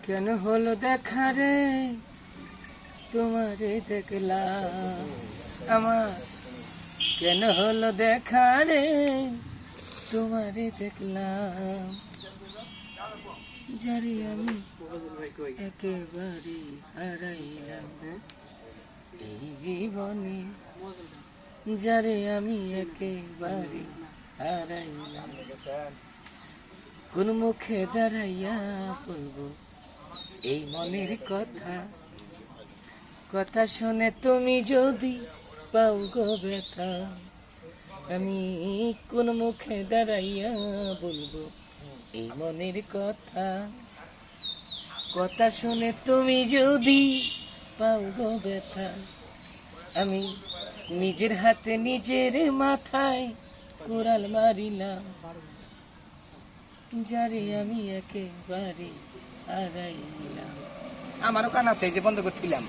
কেন হলো দেখা রে তোমারে দেখলাম আমার, কেন হলো দেখা রে তোমারে দেখলাম, যারে আমি একেবারে হারাইলাম এই জীবনে, যারে আমি একেবারে হারাইলাম। কোন মুখে দাঁড়াইয়া বলবো এই মনের কথা, কথা শুনে তুমি যদি পাও গো ব্যথা, আমি কোন মুখে দাঁড়াইয়া বলবো এই মনের কথা, কথা শুনে তুমি যদি পাও গো ব্যথা, আমি নিজের হাতে নিজের মাথায় কোরাল মারিলাম, যারে আমি একেবারে হারাইলাম। আমারও কান আছে, এই যে বন্ধ করছিলাম।